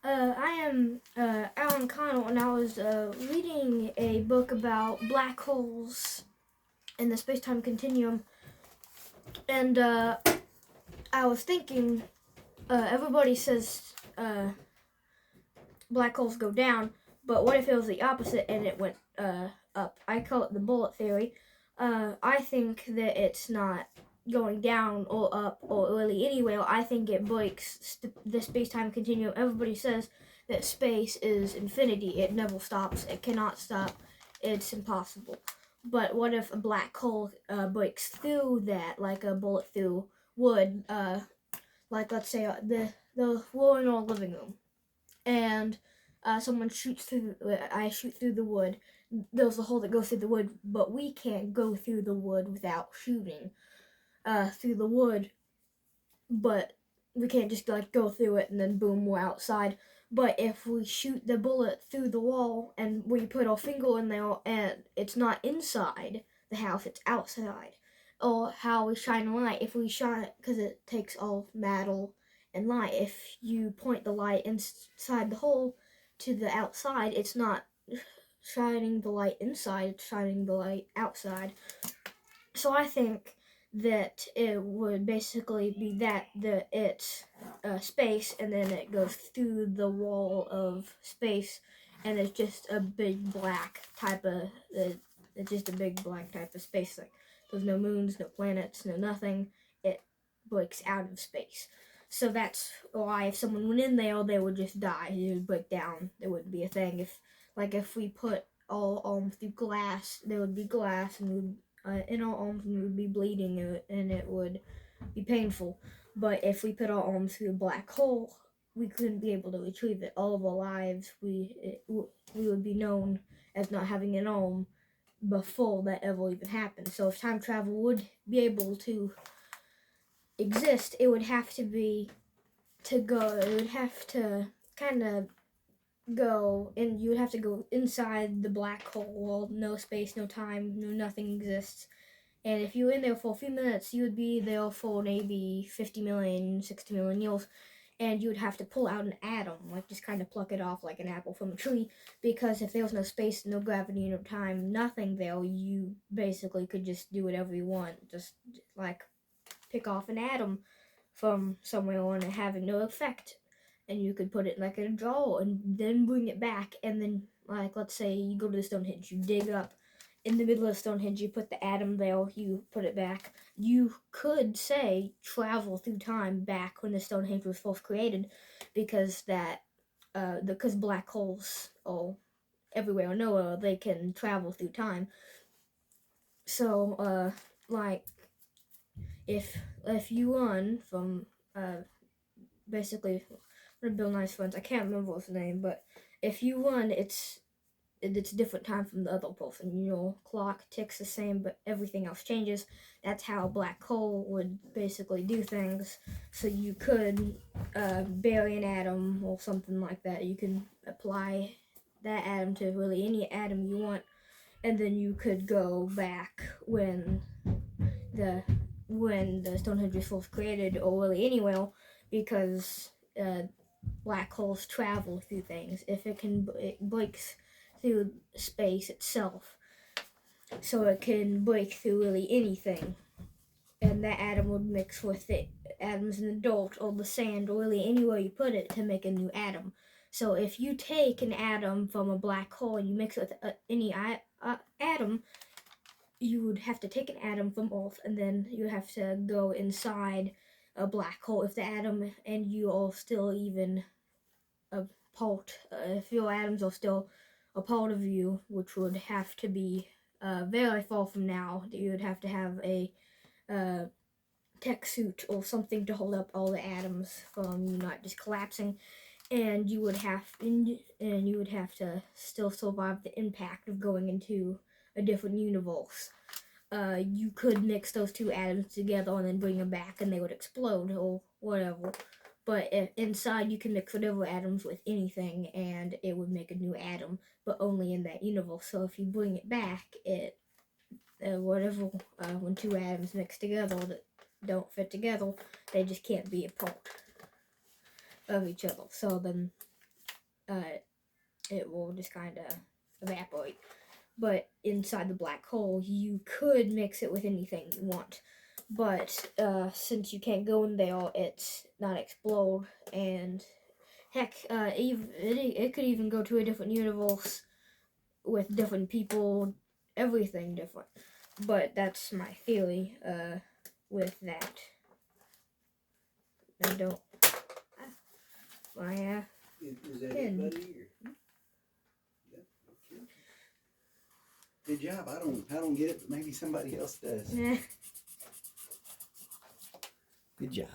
I am Alan Connell, and I was reading a book about black holes in the space-time continuum, and I was thinking, everybody says black holes go down, but what if it was the opposite and it went up? I call it the bullet theory. I think that it's not going down or up or really anywhere. I think it breaks the space-time continuum. Everybody says that space is infinity. It never stops. It cannot stop. It's impossible. But what if a black hole breaks through that, like a bullet through wood? Like let's say the wall in our living room, and someone shoots through. I shoot through the wood. There's a hole that goes through the wood, but we can't go through the wood without shooting through the wood. But we can't just like go through it and then boom, we're outside. But if we shoot the bullet through the wall and we put our finger in there and it's not inside the house, it's outside. Or how we shine a light. If we shine it, because it takes all metal and light, if you point the light inside the hole to the outside, it's not shining the light inside, it's shining the light outside. So I think that it would basically be that it's space, and then it goes through the wall of space, and it's just a big black type of it's just a big black type of space. Like there's no moons, no planets, no nothing. It breaks out of space. So that's why if someone went in there, they would just die. It would break down. There wouldn't be a thing. If we put all through glass, there would be glass, and we would in our arms and we would be bleeding, and it would be painful. But if we put our arms through a black hole, we couldn't be able to retrieve it. All of our lives, we would be known as not having an arm before that ever even happened. So if time travel would be able to exist, it would have to be to go. It would have to kind of go, and you would have to go inside the black hole. No space, no time, no nothing exists. And if you were in there for a few minutes, you would be there for maybe 50 million, 60 million years. And you would have to pull out an atom, like just kind of pluck it off like an apple from a tree. Because if there was no space, no gravity, no time, nothing there, you basically could just do whatever you want. Just like pick off an atom from somewhere and having no effect. And you could put it like in a jar and then bring it back. And then, like, let's say you go to the Stonehenge, you dig up in the middle of Stonehenge, you put the atom there, you put it back. You could say travel through time back when the Stonehenge was first created, because because black holes are everywhere or nowhere, they can travel through time. So, like if you run from basically one of Bill Nye's friends, I can't remember his name, but if you run, it's a different time from the other person. Your clock ticks the same, but everything else changes. That's how a black hole would basically do things. So you could bury an atom or something like that. You can apply that atom to really any atom you want, and then you could go back the when the Stonehenge was first created, or really anywhere, because black holes travel through things. If it breaks through space itself, so it can break through really anything, and that atom would mix with the atoms in the dirt or the sand or really anywhere you put it to make a new atom. So if you take an atom from a black hole and you mix it with any atom, you would have to take an atom from Earth, and then you have to go inside a black hole. If the atom and you are still even a part, if your atoms are still a part of you, which would have to be very far from now, you would have to have a uh, tech suit or something to hold up all the atoms from you not just collapsing, and you would have to still survive the impact of going into a different universe. You could mix those two atoms together and then bring them back, and they would explode or whatever. But inside, you can mix whatever atoms with anything, and it would make a new atom, but only in that universe. So if you bring it back, whatever when two atoms mix together that don't fit together, they just can't be a part of each other. So then it will just kind of evaporate. But inside the black hole, you could mix it with anything you want. But since you can't go in there, it's not explode. And heck, it could even go to a different universe with different people, everything different. But that's my theory with that. I don't. My Is that it, buddy? Or? Yep. Okay. Good job. I don't get it, but maybe somebody else does. Good job.